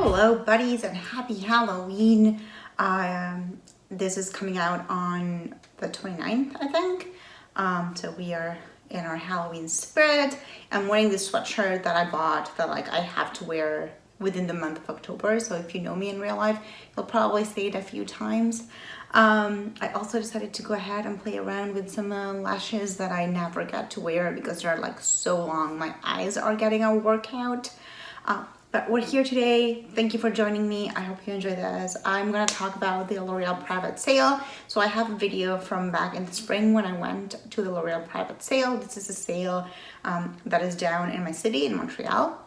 Hello buddies and happy Halloween. This is coming out on the 29th, I think. So we are in our Halloween spirit. I'm wearing this sweatshirt that I bought that I have to wear within the month of October. So if you know me in real life, you'll probably see it a few times. I also decided to go ahead and play around with some lashes that I never get to wear because they're so long. My eyes are getting a workout. But we're here today. Thank you for joining me. I hope you enjoy this. I'm gonna talk about the L'Oreal private sale. So I have a video from back in the spring when I went to the L'Oreal private sale. This is a sale that is down in my city in Montreal.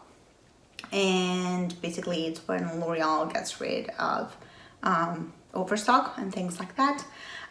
And basically it's when L'Oreal gets rid of overstock and things like that.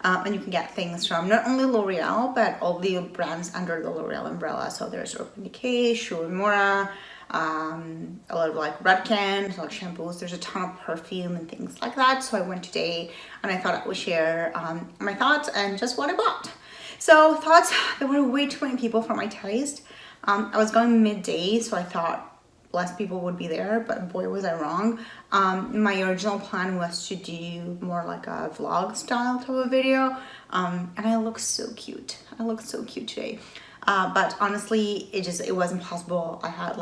And you can get things from not only L'Oreal, but all the brands under the L'Oreal umbrella. So there's Urban Decay, Shu Uemura, a lot of Redken, a lot of shampoos. There's a ton of perfume and things like that. So I went today and I thought I would share my thoughts and just what I bought. So thoughts, there were way too many people for my taste. I was going midday, so I thought less people would be there, but boy was I wrong. My original plan was to do more like a vlog style type of video, and I look so cute. I look so cute today. But honestly, it wasn't possible. I had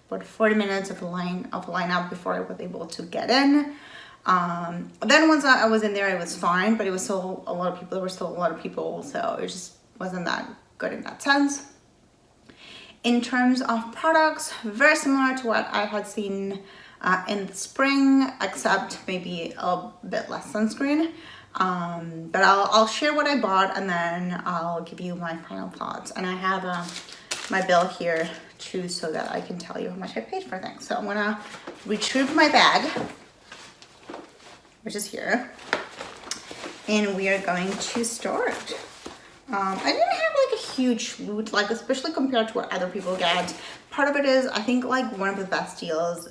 40 minutes of a lineup before I was able to get in. Then once I was in there, it was fine, but it was still a lot of people. There were still a lot of people, so it just wasn't that good in that sense. In terms of products, very similar to what I had seen in the spring, except maybe a bit less sunscreen. But I'll share what I bought and then I'll give you my final thoughts. And I have my bill here too, so that I can tell you how much I paid for things. So I'm gonna retrieve my bag, which is here, and we are going to start. I didn't have a huge loot, especially compared to what other people get. Part of it is, I think one of the best deals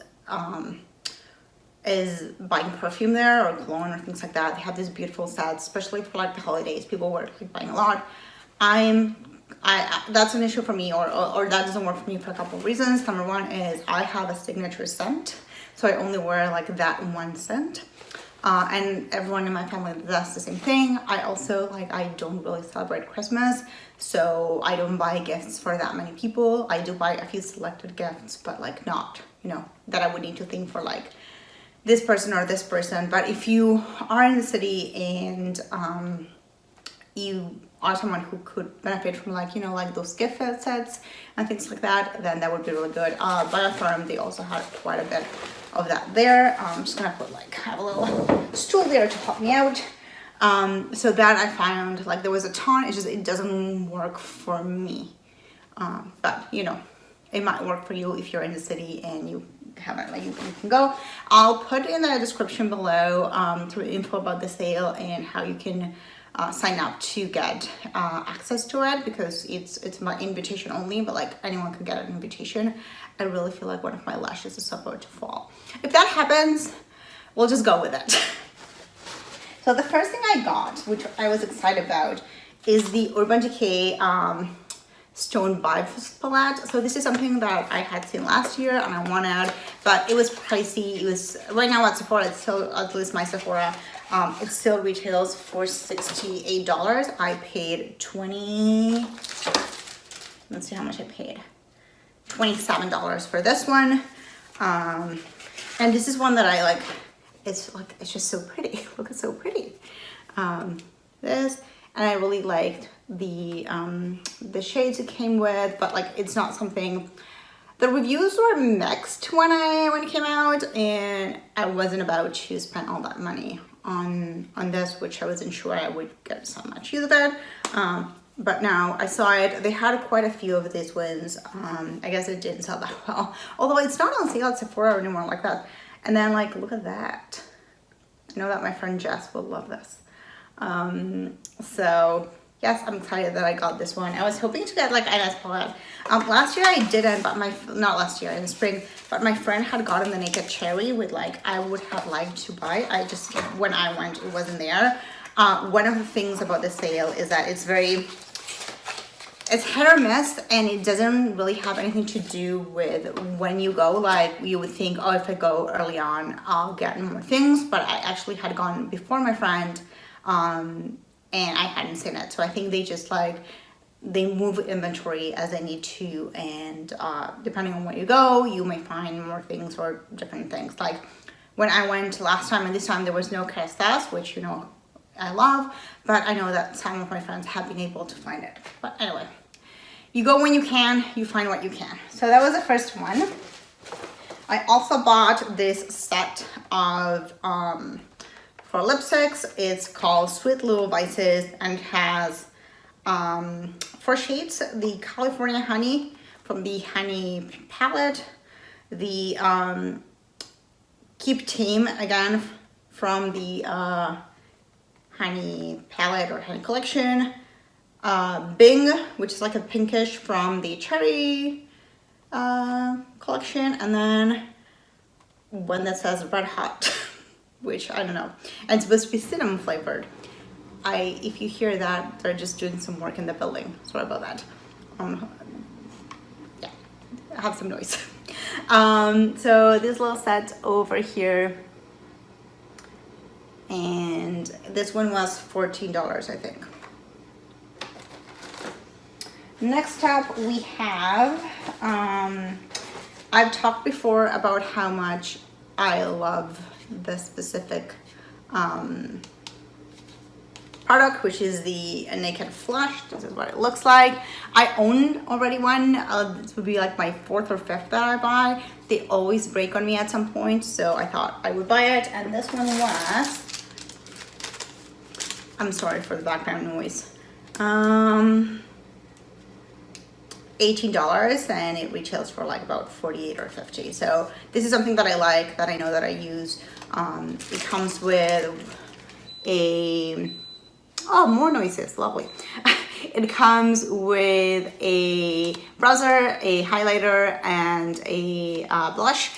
is buying perfume there or cologne or things like that. They have these beautiful sets, especially for the holidays. People were buying a lot. That's an issue for me, or that doesn't work for me for a couple of reasons. Number one is I have a signature scent, so I only wear that one scent. And everyone in my family does the same thing. I also I don't really celebrate Christmas, so I don't buy gifts for that many people. I do buy a few selected gifts, but not, that I would need to think for this person or this person. But if you are in the city and you are someone who could benefit from those gift sets and things like that, then that would be really good. Biopharm, they also had quite a bit of that there. I'm just gonna put have a little stool there to help me out. So that I found there was a ton. It doesn't work for me, but it might work for you if you're in the city and you haven't you can go. I'll put in the description below through info about the sale and how you can sign up to get access to it, because it's my invitation only, but anyone can get an invitation. I really feel one of my lashes is about to fall. If that happens, we'll just go with it. So the first thing I got, which I was excited about, is the Urban Decay Stone Vibes palette. So this is something that I had seen last year and I wanted, but it was pricey. It was right now at Sephora, it's still, at least my Sephora, it still retails for $68. I paid let's see how much I paid. $27 for this one. And this is one that I like. It's just so pretty. Look, it's so pretty. This, and I really liked the shades it came with, but it's not something. The reviews were mixed when it came out, and I wasn't about to spend all that money on this, which I wasn't sure I would get so much use of it. But now I saw it. They had quite a few of these ones. I guess it didn't sell that well, although it's not on sale at Sephora anymore like that. And then look at that. I know that my friend Jess will love this. So yes, I'm excited that I got this one. I was hoping to get a nice palette. Last year I didn't, but not last year, in the spring, but my friend had gotten the Naked Cherry with I would have liked to buy. I just, when I went, it wasn't there. One of the things about the sale is that it's very, it's hit or miss, and it doesn't really have anything to do with when you go. Like you would think, oh, if I go early on, I'll get more things, but I actually had gone before my friend, and I hadn't seen it. So I think they just like, they move inventory as they need to, and depending on where you go, you may find more things or different things. Like when I went last time and this time, there was no Crestas, which, you know, I love, but I know that some of my friends have been able to find it. But anyway, you go when you can, you find what you can. So that was the first one. I also bought this set of for lipsticks. It's called Sweet Little Vices, and it has 4 shades: the California Honey from the Honey palette, the Keep Tame again from the Honey palette or Honey collection, Bing, which is like a pinkish from the Cherry collection, and then one that says Red Hot, which I don't know, and it's supposed to be cinnamon flavored. If you hear that, they're just doing some work in the building. Sorry about that. Yeah, I have some noise. So this little set over here, and this one was $14, I think. Next up we have, I've talked before about how much I love this specific product, which is the Naked Flush. This is what it looks like. I own already one. This would be like my 4th or 5th that I buy. They always break on me at some point, so I thought I would buy it. And this one was, I'm sorry for the background noise, $18, and it retails for like about 48 or 50. So this is something that I like, that I know that I use. It comes with a, oh, more noises, lovely. It comes with a bronzer, a highlighter, and a blush.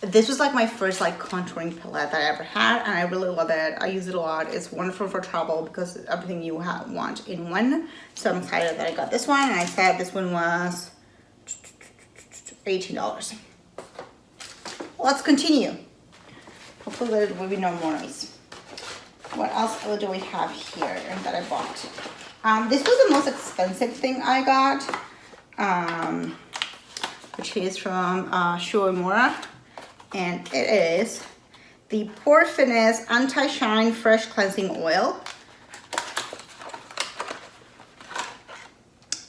This was like my first like contouring palette that I ever had, and I really love it. I use it a lot. It's wonderful for travel because everything you want in one. So I'm excited that I got this one, and I said this one was $18. Let's continue. Hopefully there will be no more noise. What else do we have here that I bought? This was the most expensive thing I got, which is from Shuimura, and it is the Pore Finesse Anti-Shine Fresh Cleansing Oil.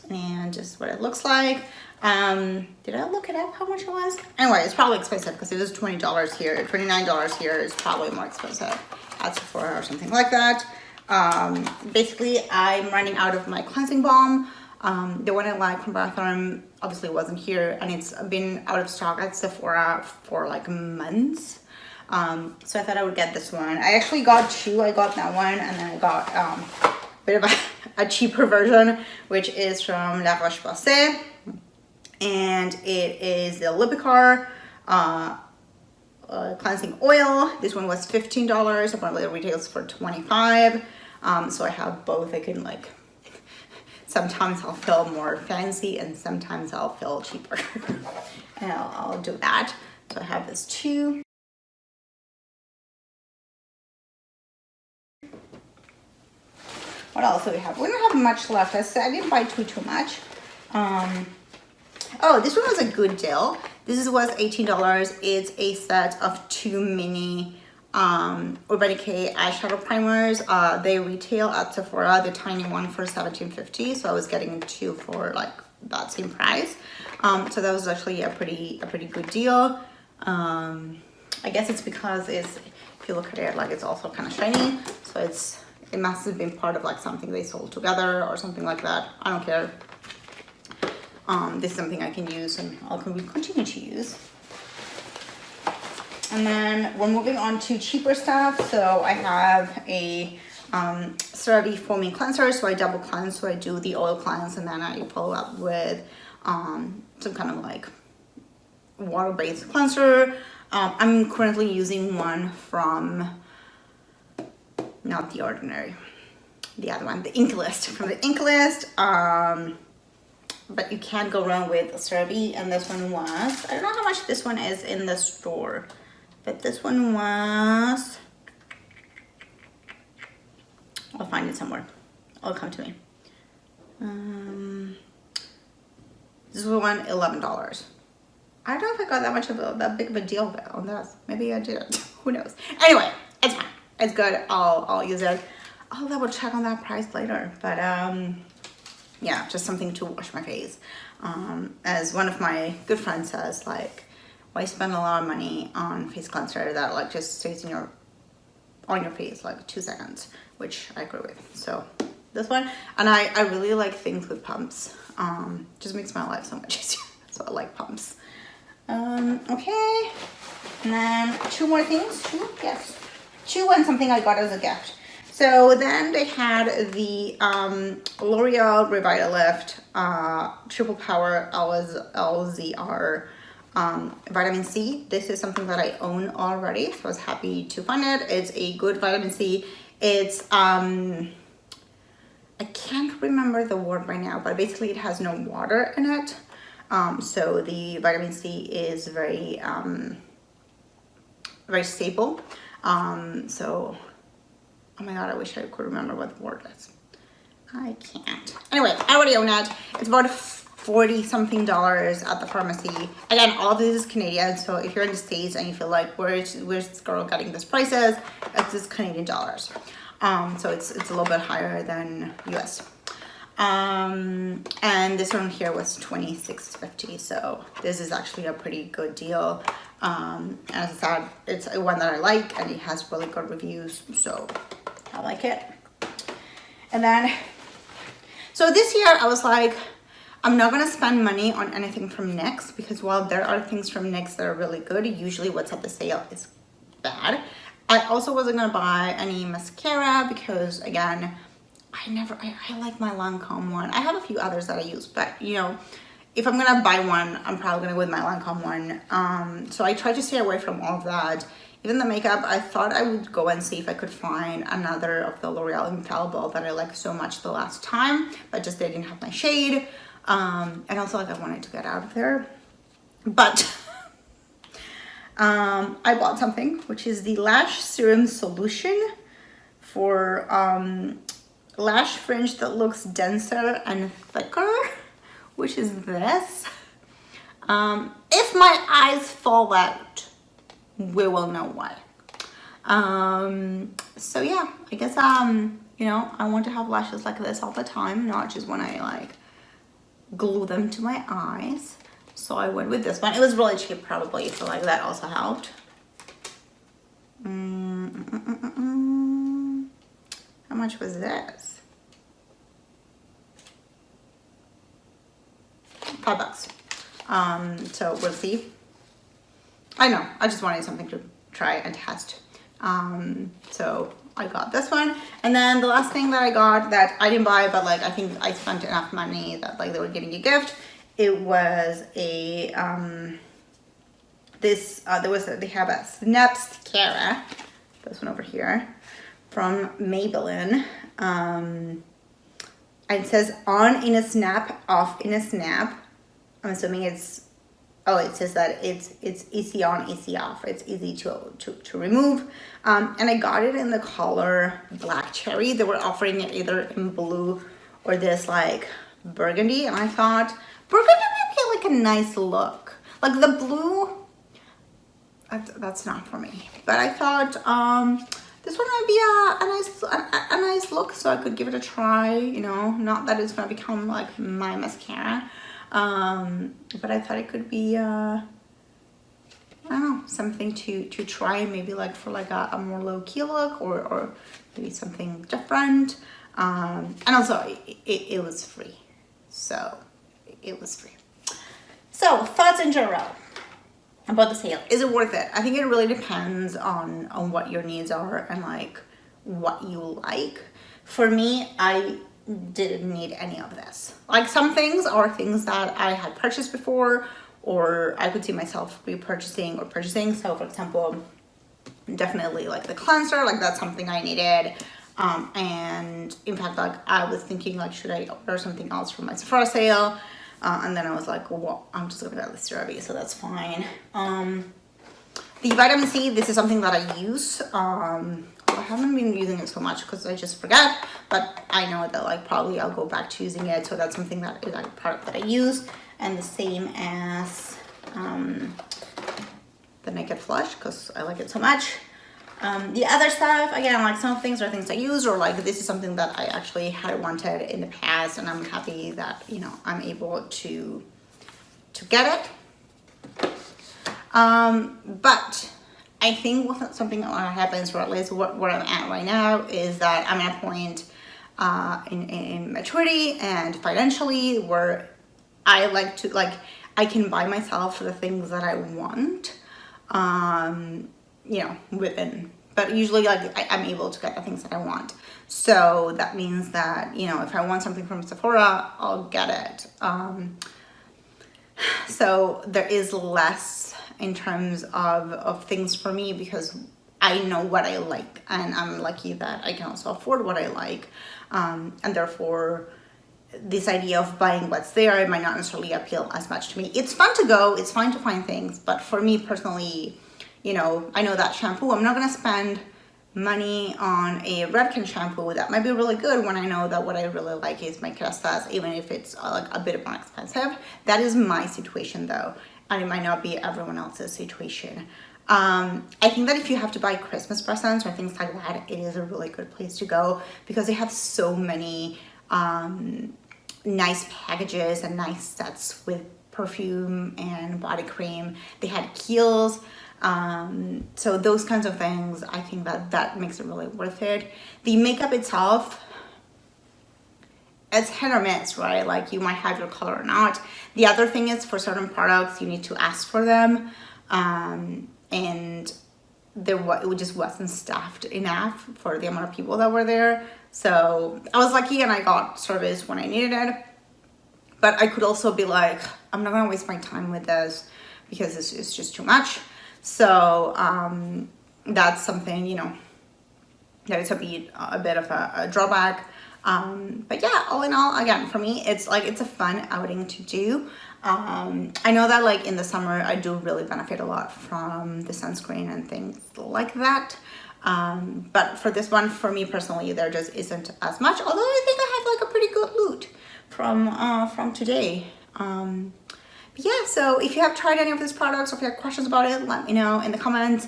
And just what it looks like. Did I look it up how much it was? Anyway, it's probably expensive because it was $20 here. $29 here is probably more expensive at Sephora or something like that. Basically, I'm running out of my cleansing balm. The one I like from Bathroom obviously wasn't here, and it's been out of stock at Sephora for like months. So I thought I would get this one. I actually got 2. I got that one, and then I got a bit of a cheaper version, which is from La Roche-Posay, and it is the Lipicar cleansing oil. This one was $15. Apparently it retails for $25. So I have both. I can like, sometimes I'll feel more fancy and sometimes I'll feel cheaper. And I'll do that. So I have this too. What else do we have? We don't have much left. I didn't buy too much. Oh, this one was a good deal. This was $18. It's a set of 2 mini Urban Decay eyeshadow primers. They retail at Sephora, the tiny one, for $17.50. So I was getting 2 for like that same price. So that was actually a pretty good deal. I guess it's because if you look at it, like it's also kind of shiny. So it must have been part of like something they sold together or something like that. I don't care. This is something I can use and I'll continue to use. And then we're moving on to cheaper stuff. So I have a CeraVe foaming cleanser. So I double cleanse. So I do the oil cleanse and then I follow up with some kind of like water-based cleanser. I'm currently using one from, not The Ordinary, the other one, the Ink List. From the Ink List. but you can't go wrong with CeraVe. And this one was, I don't know how much this one is in the store, but this one was, I'll find it somewhere. It'll come to me. This one, $11. I don't know if I got that big of a deal on this. Maybe I didn't. Who knows? Anyway, it's fine. It's good. I'll use it. I'll double check on that price later. But yeah, just something to wash my face. As one of my good friends says, like, why spend a lot of money on face cleanser that like just stays on your face like 2 seconds, which I agree with. So this one, and I really like things with pumps. Just makes my life so much easier. So I like pumps. Okay, and then 2 more things. 2, yes, 2 and something I got as a gift. So then they had the L'Oreal Revitalift Triple Power LZR vitamin C. This is something that I own already, so I was happy to find it. It's a good vitamin C. It's I can't remember the word right now, but basically it has no water in it. So the vitamin C is very very stable. So oh my god, I wish I could remember what the word is. I can't. Anyway, I already own it. It's about $40 something at the pharmacy. Again, all of this is Canadian, so if you're in the States and you feel like where's this girl getting these prices, it's just Canadian dollars. So it's a little bit higher than US. And this one here was $26.50, so this is actually a pretty good deal. As I said, it's one that I like, and it has really good reviews, so I like it. And then, so this year I was like, I'm not gonna spend money on anything from NYX, because while there are things from NYX that are really good, usually what's at the sale is bad. I also wasn't gonna buy any mascara because, again, I like my Lancome one. I have a few others that I use, but you know, if I'm gonna buy one, I'm probably gonna go with my Lancome one. So I tried to stay away from all of that. Even the makeup, I thought I would go and see if I could find another of the L'Oreal Infallible that I liked so much the last time, but just they didn't have my shade. And also like I wanted to get out of there. But I bought something, which is the Lash Serum Solution for lash fringe that looks denser and thicker, which is this. If my eyes fall out, we will know why. So yeah, I guess you know, I want to have lashes like this all the time, not just when I like glue them to my eyes. So I went with this one. It was really cheap, probably, so like that also helped. How much was this? $5. So we'll see. I know, I just wanted something to try and test. So I got this one. And then the last thing that I got that I didn't buy, but like I think I spent enough money that like they were giving you a gift. It was a they have a Snapscara, this one over here, from Maybelline. And it says on in a snap, off in a snap. I'm assuming it's, oh, it says that it's easy on, easy off. It's easy to remove. And I got it in the color Black Cherry. They were offering it either in blue or this like burgundy. And I thought burgundy might be like a nice look. Like the blue, that's not for me. But I thought this one might be a nice look, so I could give it a try. You know, not that it's gonna become like my mascara. But I thought it could be, I don't know, something to try, maybe like for like a more low-key look, or maybe something different. And also it was free, so it was free. So thoughts in general about the sale. Is it worth it? I think it really depends on what your needs are and like what you like. For me, I didn't need any of this. Like some things are things that I had purchased before, or I could see myself repurchasing or purchasing. So for example, definitely like the cleanser, like that's something I needed. And in fact, like I was thinking like, should I order something else from my Sephora sale? And then I was like, well, I'm just gonna get the CeraVe, so that's fine. The vitamin C, this is something that I use. I haven't been using it so much because I just forget, but I know that like probably I'll go back to using it, so that's something that is like a product that I use. And the same as the Naked Flush, because I like it so much. The other stuff, again, like some things are things I use, or like this is something that I actually had wanted in the past, and I'm happy that, you know, I'm able to get it. But I think with something that happens, or at least where I'm at right now, is that I'm at a point in maturity and financially where I like to, like, I can buy myself the things that I want, you know, within, but usually like I'm able to get the things that I want. So that means that, you know, if I want something from Sephora, I'll get it. So there is less in terms of things for me because I know what I like, and I'm lucky that I can also afford what I like. And therefore, this idea of buying what's there, it might not necessarily appeal as much to me. It's fun to go, it's fine to find things, but for me personally, you know, I know that shampoo, I'm not gonna spend money on a Redken shampoo that might be really good when I know that what I really like is my Kerastase, even if it's like a bit more expensive. That is my situation though, and it might not be everyone else's situation. I think that if you have to buy Christmas presents or things like that, it is a really good place to go because they have so many nice packages and nice sets with perfume and body cream. They had Kiehl's. So those kinds of things, I think that makes it really worth it. The makeup itself, it's hit or miss, right? Like you might have your color or not. The other thing is for certain products, you need to ask for them. And it just wasn't staffed enough for the amount of people that were there. So I was lucky and I got service when I needed it. But I could also be like, I'm not gonna waste my time with this because it's just too much. So that's something, you know, that is a bit of a drawback. But yeah, all in all, again, for me, it's like, it's a fun outing to do. I know that like in the summer, I do really benefit a lot from the sunscreen and things like that. But for this one, for me personally, there just isn't as much, although I think I have like a pretty good loot from today. Yeah, so if you have tried any of these products or if you have questions about it, let me know in the comments.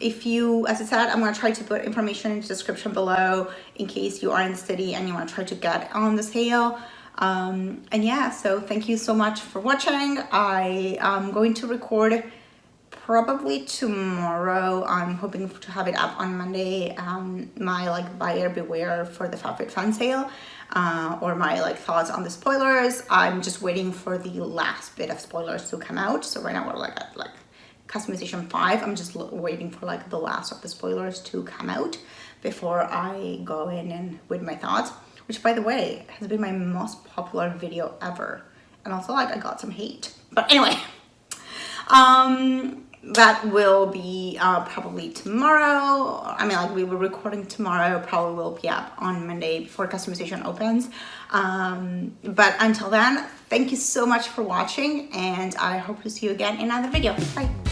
If you, as I said, I'm going to try to put information in the description below in case you are in the city and you want to try to get on the sale. And yeah, so thank you so much for watching. I am going to record probably tomorrow. I'm hoping to have it up on Monday. My like buyer beware for the FabFitFun sale, or my like thoughts on the spoilers. I'm just waiting for the last bit of spoilers to come out. So right now we're like at like customization 5. I'm just waiting for like the last of the spoilers to come out before I go in and with my thoughts, which by the way has been my most popular video ever. And also like I got some hate, but anyway, that will be probably tomorrow. I mean, like we were recording tomorrow, probably will be up on Monday before customization opens. But until then, thank you so much for watching, and I hope to see you again in another video. Bye.